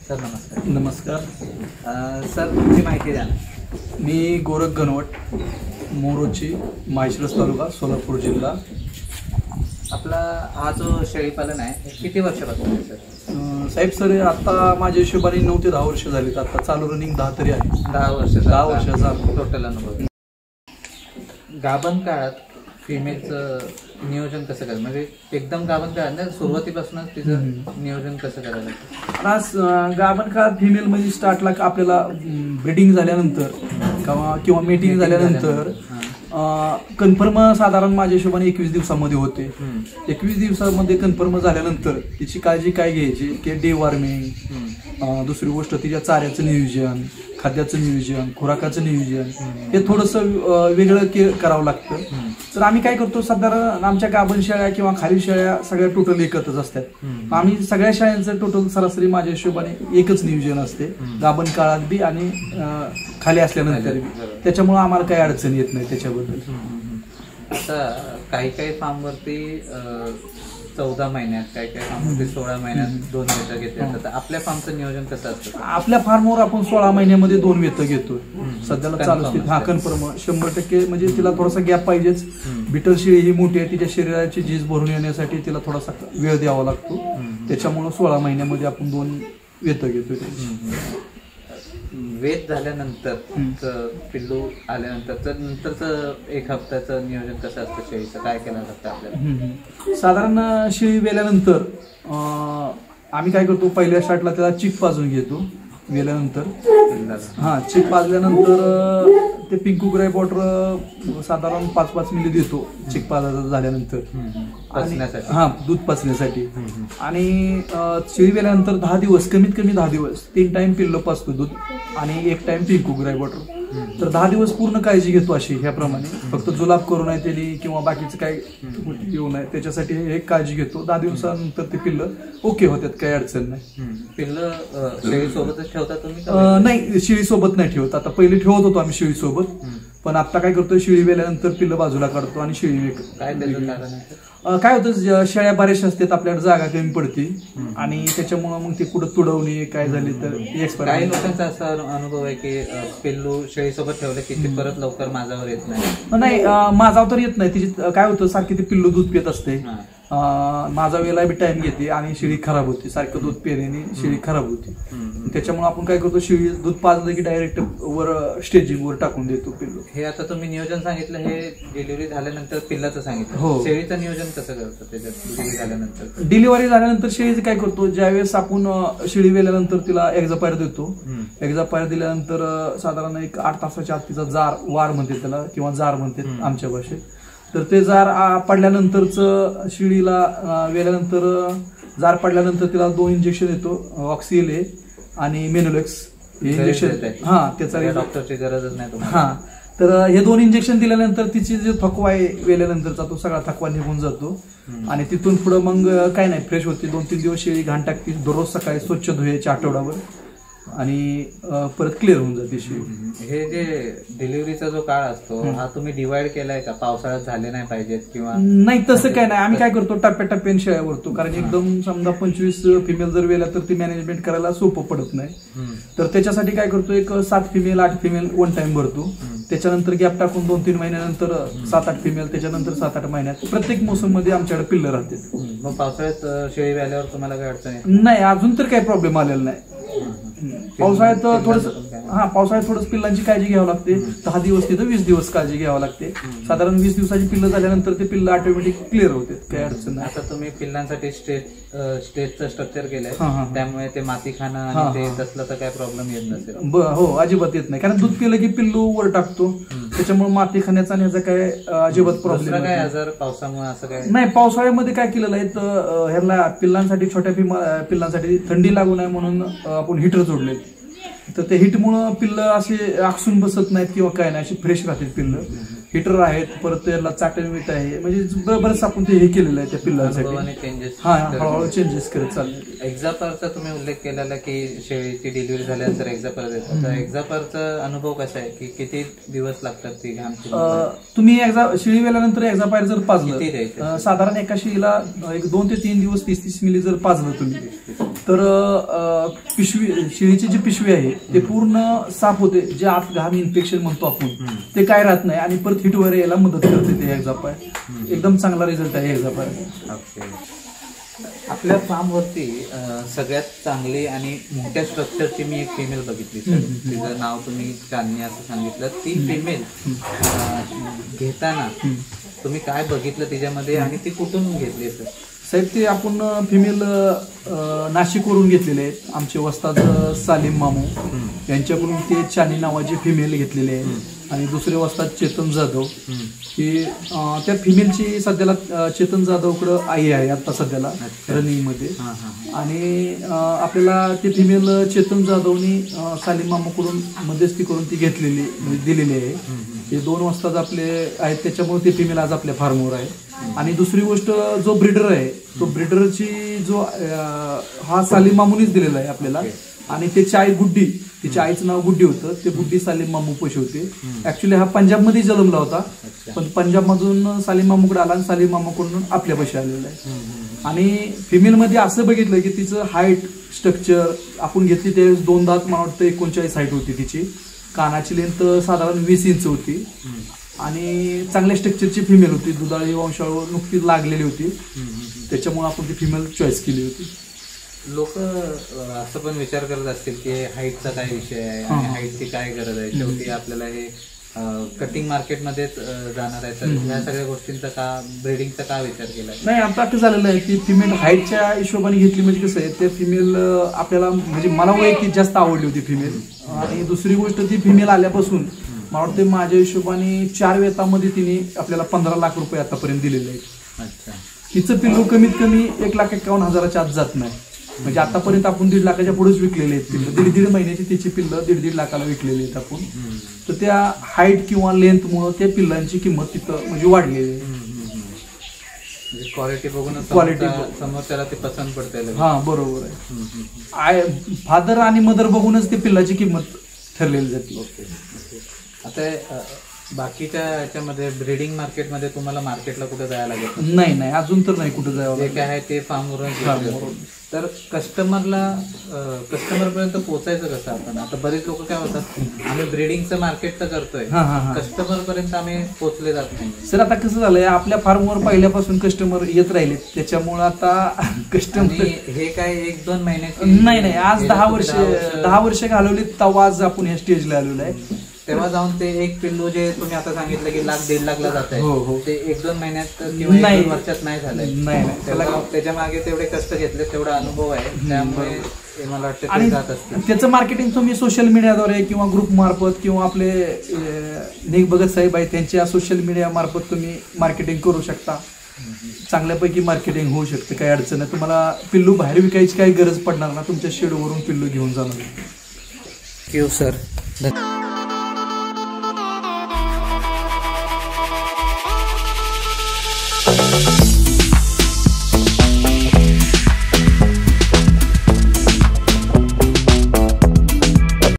Sir नमस्कार. नमस्कार. Sir तुमची माहिती द्या. मी गोरख गणवट, मोरोची, माळशिरस तालुका, सोलापूर जिल्हा. आपला हा जो शेळीपालन आहे हे किती वर्षापासून आहे सर? साहेब सर आता माझ्या हिशोबाने 9 ते 10 वर्ष झालीत. आता चालू रनिंग 10 तरी आहे. 10 वर्षाचा टोटल अनुभव. गाभण काळात फिमेलचं नियोजन कसं करायचं, म्हणजे एकदम गाभण काळात ना सुरुवातीपासूनच तिचं नियोजन कसं करायचं? आज गाभण काळात फिमेल म्हणजे स्टार्टला आपल्याला ब्रीडिंग झाल्यानंतर किंवा मीटिंग झाल्यानंतर कन्फर्म साधारण माझ्या हिशोबाने 21 दिवसामध्ये होते. 21 दिवसामध्ये कन्फर्म झाल्यानंतर तिची काळजी काय घ्यायची की डे वॉर्मिंग, दुसरी गोष्ट तिच्या चाऱ्याचं नियोजन, खाद्याचं नियोजन, खुराकाचं नियोजन हे थोडंसं वेगळं करावं लागतं. तर आम्ही काय करतो, साधारण आमच्या गाभण शेळ्या किंवा खाली शेळ्या सगळ्या टोटल एकत्रच असतात. आम्ही सगळ्या शेळ्यांचं टोटल सरासरी माझ्या हिशोबाने एकच नियोजन असते, गाभण काळात बी आणि खाली असल्यानंतर बी. त्याच्यामुळे आम्हाला काही अडचण येत नाही त्याच्याबद्दल. आता काही फार्मवरती 14 महिन्यात, काही फार्मवरती 16 महिन्यात 2 वेतं घेतात. तर आपल्या फार्मचं नियोजन कसं असतं? आपल्या फार्मवर आपण 16 महिन्यामध्ये 2 वेतं घेतो सध्याला चालू असते. हा कन्फर्म 100% म्हणजे तिला थोडासा गॅप पाहिजेच. बिटर शेळी ही मोठी आहे, तिच्या शरीराची झीज भरून येण्यासाठी तिला थोडासा वेळ द्यावा लागतो. त्याच्यामुळे 16 महिन्यामध्ये आपण 2 वेतं घेतो. वेत झाल्यानंतर पिल्लू आल्यानंतर नंतरचं 1 हप्त्याचं नियोजन कसं असतं शेळीचं, काय केलं जातं आपल्याला? साधारण शेळी वेल्यानंतर आम्ही काय करतो, पहिल्या स्टार्टला त्याला चिक पाजून घेतो. वेल्यानंतर चिक पाजल्यानंतर ते पिंकू ग्राय वॉटर साधारण 5-5 मिली देतो चिक पाजायचं झाल्यानंतर, दूध पाचण्यासाठी. आणि शेळी वेल्यानंतर 10 दिवस, कमीत कमी 10 दिवस 3 टाइम पिल्लं पाचतो दूध आणि 1 टाइम पिंकू ग्राय वॉटर. तर 10 दिवस पूर्ण काळजी घेतो अशी ह्याप्रमाणे. फक्त जुलाब करू नये त्यांनी किंवा बाकीचं काही येऊ नये त्याच्यासाठी हे काळजी घेतो. 10 दिवसानंतर ते पिल्लं ओके होतात, काही अडचण नाही. पिल्लं शेळी सोबतच ठेवता तुम्ही? नाही, शेळी सोबत नाही ठेवत. आता पहिले ठेवत होतो आम्ही शेळी सोबत, पण आता काय करतो, शेळी वेल्यानंतर पिल्लं बाजूला काढतो आणि शेळी काय होतं, शेळ्या बऱ्याचशा असतात, आपल्याला जागा कमी पडते आणि त्याच्यामुळे मग ते कुठं तुडवणे काय झाले तर एक्सपायर. काही लोकांचा असा अनुभव आहे की पिल्लू शेळीसोबत ठेवलं की ते परत लवकर माझावर येत नाही. नाही, माझावर तर येत नाही. तिची काय होतं, सारखी ती पिल्लू दूध पित असते, माझा वेळेला बी टाइम घेते आणि शेळी खराब होते. सारखं दूध पिण्याने शेळी खराब होते. त्याच्यामुळे आपण काय करतो, शेळी दूध पाजलं की डायरेक्ट वर स्टेजिंग वर टाकून देतो पिल्लू. हे आता तुम्ही नियोजन सांगितलं, हे डिलिव्हरी झाल्यानंतर पिल्लाचं सांगितलं. हो, शेळीचं नियोजन कसं करतो त्याच्यात डिलिव्हरी झाल्यानंतर? डिलिव्हरी झाल्यानंतर शेळीचं काय करतो, ज्यावेळेस आपण शेळी वेल्यानंतर तिला एक्झापायर देतो. एक्झापायर दिल्यानंतर साधारण 1-8 तासाच्या आत तिचा वार म्हणते त्याला किंवा जार म्हणते आमच्या भाषेत. तर ते जार पडल्यानंतरच शेळीला वेल्यानंतर जार पडल्यानंतर तिला 2 इंजेक्शन देतो, ऑक्सिएल आणि मेनोलेक्स इंजेक्शन. त्याचा डॉक्टरची गरजच नाही तुम्हाला. तर हे 2 इंजेक्शन दिल्यानंतर तिची जो थकवा आहे वेल्यानंतरचा तो सगळा थकवा निघून जातो आणि तिथून पुढे मग काय नाही, फ्रेश होते. 2-3 दिवस शेळी घाण टाकते, दररोज सकाळी स्वच्छ धुयाची आठवडाभर आणि परत क्लिअर होऊन जाते शेळी. हे जे डिलिव्हरीचा जो काळ असतो हा तुम्ही डिवाइड केलाय का? पावसाळ्यात झाले नाही पाहिजेत किंवा नाही, तसं काय नाही. आम्ही काय करतो, टप्प्याटप्प्याने शेळ्या भरतो. कारण एकदम समजा 25 फिमेल जर वेल्या तर ती मॅनेजमेंट करायला सोपं पडत नाही. तर त्याच्यासाठी काय करतो, एक 7 फिमेल 8 फिमेल 1 टाइम भरतो. त्याच्यानंतर गॅप टाकून 2-3 महिन्यानंतर 7-8 फिमेल, त्याच्यानंतर 7-8 महिन्यात प्रत्येक मोसम मध्ये आमच्याकडे पिल्लं राहतात. मग पावसाळ्यात शेळी व्याल्यावर तुम्हाला काय अडचण आहे? नाही, अजून तर काही प्रॉब्लेम आलेला नाही. पावसाळ्यात थोडंसं पिल्लांची काळजी घ्यावी लागते. 10 दिवस तिथं 20 दिवस काळजी घ्यावी लागते. साधारण 20 दिवसाची पिल्लं झाल्यानंतर ते पिल्लं ऑटोमॅटिक क्लिअर होते, काही अडचण नाही. आता तुम्ही पिल्लांसाठी स्टेजचं स्ट्रक्चर केलंय, त्यामुळे ते माती खाणं आणि ते तसलं तर काय प्रॉब्लेम येत नसेल? हो, अजिबात येत नाही. कारण दूध पिलं की पिल्लू वर टाकतो, त्याच्यामुळे माती खाण्याचा आणि ह्याचा काय अजिबात प्रॉब्लेम काय आजार पावसामुळे असं काय नाही. पावसाळ्यामध्ये काय केलेलं आहे तर ह्याला पिल्लांसाठी, छोट्या पिल्लांसाठी थंडी लागू नये म्हणून आपण हीटर जोडले. तर त्या हिटमुळं पिल्लं असे आकसून बसत नाहीत किंवा काय नाही, अशी फ्रेश राहतात पिल्लं. हिटर आहेत, परत त्याला चाटण मीठ आहे, म्हणजे बरंच आपण ते हे केलेलं आहे त्या पिल्लांसाठी. हळूहळू चेंजेस करत चालले. एक्झापारचा तुम्ही उल्लेख केलेला की शेळीची डिलिव्हरी झाल्यानंतर एक्झापार देतात. तर एक्झापारचा अनुभव कसा आहे की किती दिवस लागतात ती घाम? तुम्ही शेळी वेल्यानंतर एक्झापायर जर पाजलं, साधारण एका शेळीला 2 ते 3 दिवस 30-30 मिली जर पाजलं तुम्ही, तर पिशवी, शेळीची जी पिशवी आहे ते पूर्ण साफ होते. जे आत घाम इन्फेक्शन म्हणतो आपण ते काय राहत नाही आणि परत हिट वगैरे यायला मदत करते ते एक्झापाय. एकदम चांगला रिझल्ट आहे एक्झापाय. आपल्या फार्मवरती सगळ्यात चांगली आणि मोठ्या स्ट्रक्चरची मी एक फिमेल बघितली सर. तिचं नाव तुम्ही चांदणी असं सांगितलं. ती फिमेल घेताना तुम्ही काय बघितलं तिच्यामध्ये आणि ती कुठून घेतली सर? साहेब ते आपण फिमेल नाशिकवरून घेतलेले आहेत. आमचे वस्ताद सालीम मामू यांच्याकडून ते चानी नावाची फिमेल घेतलेली आहे. आणि दुसरे वस्ताद चेतन जाधव, की त्या फिमेलची सध्याला चेतन जाधवकडं आई आहे आता सध्याला रनिंग मध्ये. आणि आपल्याला ते फिमेल चेतन जाधवनी सालीम मामाकडून मध्यस्थी करून ती घेतलेली म्हणजे दिलेली आहे. हे 2 वस्ताद आपले आहेत, त्याच्यामुळे ते फिमेल आज आपल्या फार्मवर आहे. आणि दुसरी गोष्ट जो ब्रीडर आहे तो ब्रीडरची जो हा सालीम मामूनीच दिलेला आहे आपल्याला. आणि त्याची आई गुड्डी, तिच्या आईचं नाव गुड्डी होतं, ते गुड्डी सालीम मामू पशी होते. ऍक्च्युली हा पंजाबमध्ये जन्मला होता, पण पंजाबमधून सालीम मामूकडे आला आणि सालीम मामाकडून आपल्या पशी आलेला आहे. आणि फिमेलमध्ये असं बघितलं की तिचं हाईट स्ट्रक्चर आपण घेतली त्यावेळेस 2 दात मला वाटतं 39 हाईट होती तिची. कानाची लेंथ साधारण 20 इंच होती आणि चांगल्या स्ट्रक्चरची फिमेल होती. दुधाळी वंशावळ नुकतीच लागलेली होती, त्याच्यामुळे आपण ती फिमेल चॉईस केली होती. लोक असं पण विचार करत असतील की हाईटचा काय विषय आहे आणि हाईटची काय गरज आहे. शेवटी आपल्याला हे कटिंग मार्केटमध्येच जाणार आहे. तर ह्या सगळ्या गोष्टींचा का, ब्रीडिंगचा का विचार केला? नाही, आता कसं झालेलं आहे की फिमेल हाईटच्या हिशोबाने घेतली म्हणजे कसं आहे, ते फिमेल आपल्याला म्हणजे मला वैयक्तिक जास्त आवडली होती फिमेल. आणि दुसरी गोष्ट ती फिमेल आल्यापासून मला वाटते माझ्या हिशोबाने 4 वेतामध्ये तिने आपल्याला 15 लाख रुपये आतापर्यंत दिलेले आहेत. अच्छा. तिचं पिल्लू कमीत कमी 1,51,000च्या आत जात नाही. म्हणजे आतापर्यंत आपण 1.5 लाखाच्या पुढेच विकलेले आहेत पिल्लं. 1.5 महिन्याची तिची पिल्लं 1.5 लाखाला विकलेली आहेत आपण. तर त्या हाईट किंवा लेंथमुळे त्या पिल्लांची किंमत तिथं म्हणजे वाढलेली आहे. क्वालिटी बघून समोरच्याला ते पसंत पडते. हा, बरोबर आहे. फादर आणि मदर बघूनच ते पिल्लाची किंमत ठरलेली जाते. आता बाकीच्या याच्यामध्ये ब्रीडिंग मार्केटमध्ये तुम्हाला मार्केटला कुठे जायला लागेल? नाही, अजून तर नाही कुठे जायला. जे काय आहे ते फार्मवरून. तर कस्टमरपर्यंत पोहोचायचं कसं आपण? आता बरेच लोक काय होतात, आम्ही ब्रीडिंगचं मार्केट तर करतोय, कस्टमर पर्यंत आम्ही पोहोचले जात नाही. सर आता कसं झालंय, आपल्या फार्मवर पहिल्यापासून कस्टमर येत राहिले, त्याच्यामुळे आता कस्टमर हे काय 1-2 महिन्याची नाही, आज 10 वर्ष घालवली तेव्हा आज आपण ह्या स्टेजला आलेलो आहे. तेव्हा जाऊन ते एक पिल्लू जे तुम्ही आता सांगितलं की 1-1.5 लाखला जात आहे, ते 1-2 महिन्यात किंवा 1-2 वर्षात नाही झालंय. नाही, त्याच्या मागे तेवढे कष्ट घेतले, तेवढा अनुभव आहे, त्यामुळे मला वाटतं आणि त्याचं मार्केटिंग तुम्ही सोशल मीडियाद्वारे किंवा ग्रुप मार्फत किंवा आपले निक भगत साहेब आहे त्यांच्या सोशल मीडिया मार्फत तुम्ही मार्केटिंग करू शकता. चांगल्यापैकी मार्केटिंग होऊ शकते, काही अडचण नाही. तुम्हाला पिल्लू बाहेर विकायची काही गरज पडणार ना, तुमच्या शेडवरून पिल्लू घेऊन जाणार. Thank you sir.